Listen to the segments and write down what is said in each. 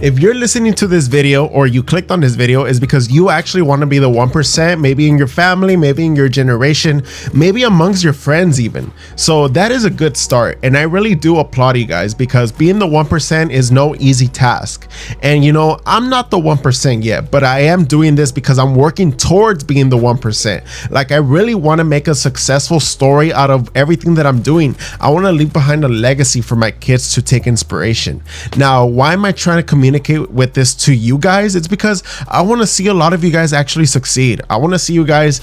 If you're listening to this video or you clicked on this video, is because you actually want to be the 1%, maybe in your family, maybe in your generation, maybe amongst your friends even. So that is a good start. And I really do applaud you guys, because being the 1% is no easy task. And you know, I'm not the 1% yet, but I am doing this because I'm working towards being the 1%. Like, I really want to make a successful story out of everything that I'm doing. I want to leave behind a legacy for my kids to take inspiration. Now, why am I trying to communicate with this to you guys? It's because I want to see a lot of you guys actually succeed. I want to see you guys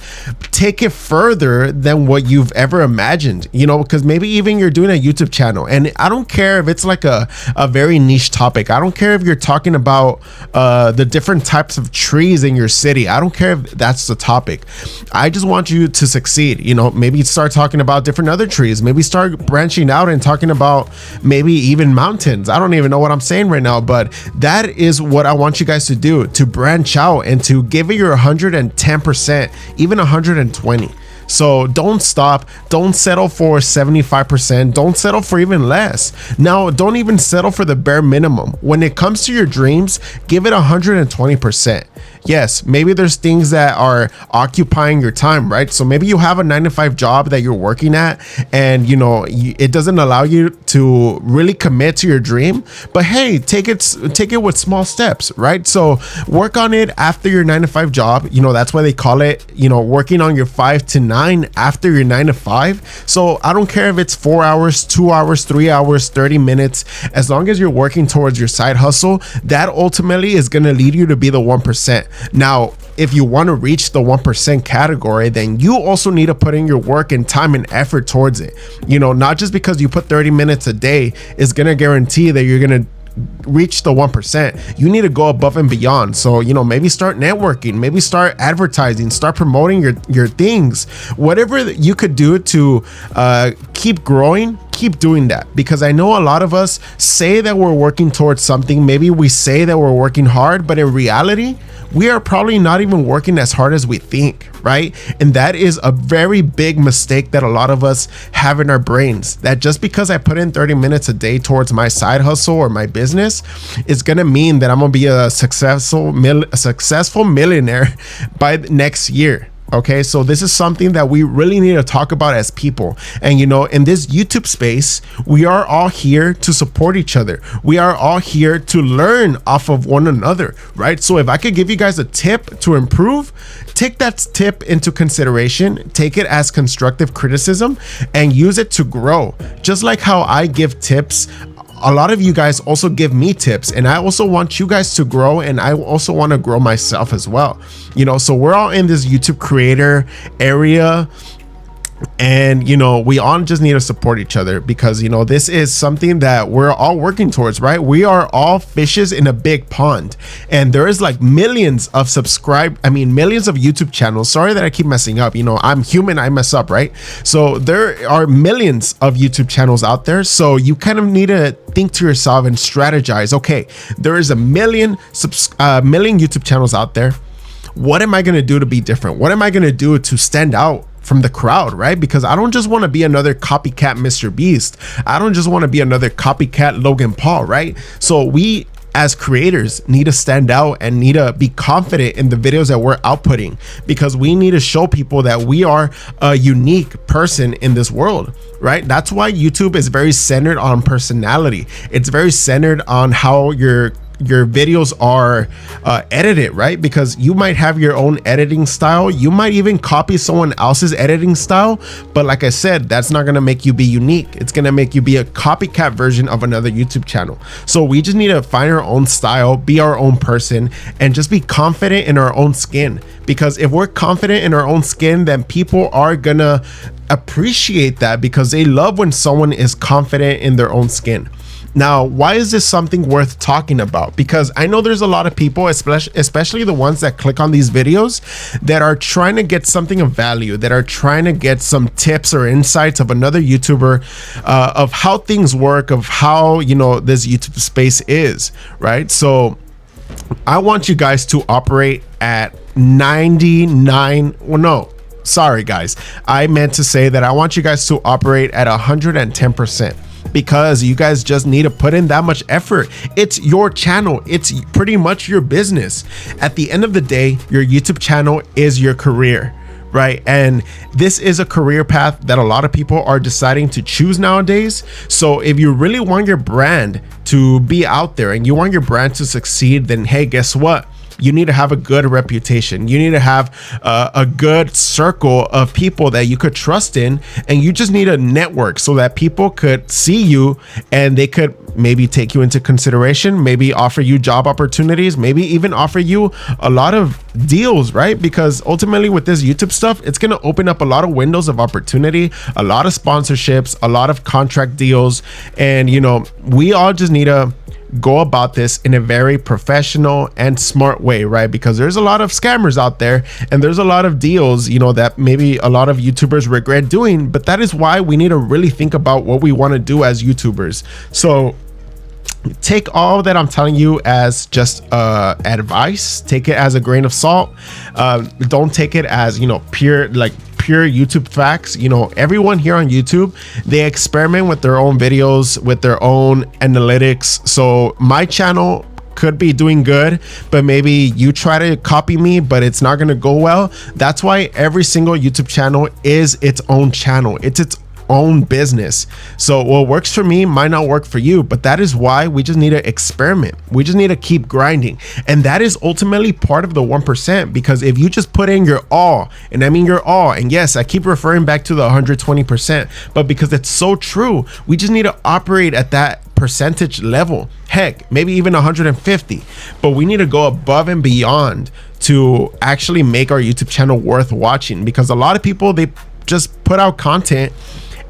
take it further than what you've ever imagined, you know, because maybe even you're doing a YouTube channel, and I don't care if it's like a very niche topic. I don't care if you're talking about the different types of trees in your city. I don't care if that's the topic. I just want you to succeed. You know, maybe start talking about different other trees, maybe start branching out and talking about maybe even mountains. I don't even know what I'm saying right now, but that is what I want you guys to do, to branch out and to give it your 110%, even 120. So don't stop. Don't settle for 75%. Don't settle for even less. Now, don't even settle for the bare minimum. When it comes to your dreams, give it 120%. Yes, maybe there's things that are occupying your time, right? So maybe you have a 9-to-5 job that you're working at, and you know, it doesn't allow you to really commit to your dream. But hey, take it with small steps, right? So work on it after your 9-to-5 job. You know, that's why they call it, you know, working on your 5 to 9 after your 9-to-5. So I don't care if it's 4 hours, 2 hours, 3 hours, 30 minutes, as long as you're working towards your side hustle, that ultimately is going to lead you to be the 1%. Now, if you want to reach the 1% category, then you also need to put in your work and time and effort towards it. You know, not just because you put 30 minutes a day is going to guarantee that you're going to reach the 1%. You need to go above and beyond. So, you know, maybe start networking, maybe start advertising, start promoting your things. Whatever you could do to keep growing, keep doing that, because I know a lot of us say that we're working towards something. Maybe we say that we're working hard, but in reality, we are probably not even working as hard as we think, right? And that is a very big mistake that a lot of us have in our brains, that just because I put in 30 minutes a day towards my side hustle or my business, is going to mean that I'm going to be a successful millionaire by next year. Okay, so this is something that we really need to talk about as people. And you know, in this YouTube space, we are all here to support each other. We are all here to learn off of one another, right? So if I could give you guys a tip to improve, take that tip into consideration, take it as constructive criticism, and use it to grow. Just like how I give tips, a lot of you guys also give me tips, and I also want you guys to grow, and I also want to grow myself as well. You know, so we're all in this YouTube creator area, and you know, we all just need to support each other, because you know, this is something that we're all working towards, right? We are all fishes in a big pond, and there is like millions of millions of YouTube channels. Sorry that I keep messing up. You know, I'm human, I mess up, right? So there are millions of YouTube channels out there, so you kind of need to think to yourself and strategize. Okay, there is a million YouTube channels out there. What am I going to do to be different? What am I going to do to stand out from the crowd, right? Because I don't just want to be another copycat Mr. Beast. I don't just want to be another copycat Logan Paul, right? So we as creators need to stand out and need to be confident in the videos that we're outputting, because we need to show people that we are a unique person in this world, right? That's why YouTube is very centered on personality. It's very centered on how your videos are edited, right? Because you might have your own editing style, you might even copy someone else's editing style, but like I said, that's not going to make you be unique. It's going to make you be a copycat version of another YouTube channel. So we just need to find our own style, be our own person, and just be confident in our own skin. Because if we're confident in our own skin, then people are gonna appreciate that, because they love when someone is confident in their own skin. Now, why is this something worth talking about? Because I know there's a lot of people, especially the ones that click on these videos, that are trying to get something of value, that are trying to get some tips or insights of another YouTuber, of how things work, of how, you know, this YouTube space is, right? So I want you guys to operate at 99, well, no, sorry guys, I meant to say that I want you guys to operate at 110%. because you guys just need to put in that much effort. It's your channel. It's pretty much your business. At the end of the day, your YouTube channel is your career, right? And this is a career path that a lot of people are deciding to choose nowadays. So if you really want your brand to be out there and you want your brand to succeed, then hey, guess what? You need to have a good reputation. You need to have a good circle of people that you could trust in, and you just need a network so that people could see you and they could maybe take you into consideration, maybe offer you job opportunities, maybe even offer you a lot of deals, right? Because ultimately with this YouTube stuff, it's going to open up a lot of windows of opportunity, a lot of sponsorships, a lot of contract deals. And, you know, we all just need to go about this in a very professional and smart way, right? Because there's a lot of scammers out there and there's a lot of deals, you know, that maybe a lot of YouTubers regret doing, but that is why we need to really think about what we want to do as YouTubers. So take all that I'm telling you as just advice. Take it as a grain of salt. Don't take it as, you know, pure YouTube facts. You know, everyone here on YouTube, they experiment with their own videos, with their own analytics. So my channel could be doing good, but maybe you try to copy me, but it's not going to go well. That's why every single YouTube channel is its own channel. It's its own business. So what works for me might not work for you, but that is why we just need to experiment. We just need to keep grinding. And that is ultimately part of the 1%, because if you just put in your all, and I mean your all, and yes, I keep referring back to the 120%, but because it's so true, we just need to operate at that percentage level. Heck, maybe even 150, but we need to go above and beyond to actually make our YouTube channel worth watching, because a lot of people, they just put out content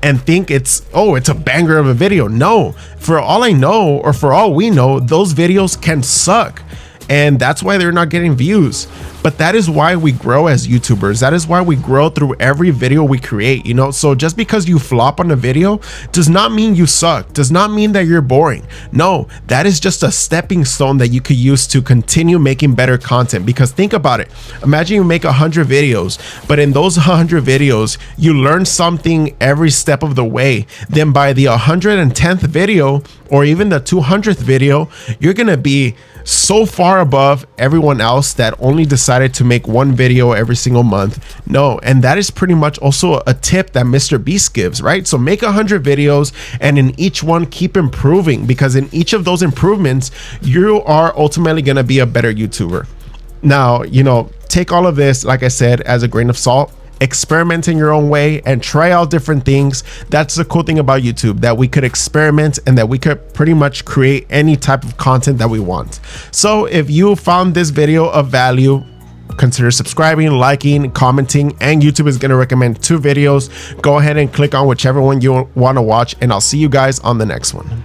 and think it's a banger of a video. No, for all I know, or for all we know, those videos can suck, and that's why they're not getting views. But that is why we grow as YouTubers. That is why we grow through every video we create, you know? So just because you flop on a video does not mean you suck, does not mean that you're boring. No, that is just a stepping stone that you could use to continue making better content. Because think about it. Imagine you make 100 videos, but in those 100 videos, you learn something every step of the way. Then by the 110th video, or even the 200th video, you're gonna be so far above everyone else that only decided to make one video every single month. No, and that is pretty much also a tip that Mr. Beast gives, right? So make 100 videos, and in each one keep improving, because in each of those improvements, you are ultimately gonna be a better YouTuber. Now, you know, take all of this, like I said, as a grain of salt. Experiment in your own way and try out different things. That's the cool thing about YouTube, that we could experiment and that we could pretty much create any type of content that we want. So if you found this video of value, consider subscribing, liking, commenting, and YouTube is going to recommend 2 videos. Go ahead and click on whichever one you want to watch, and I'll see you guys on the next one.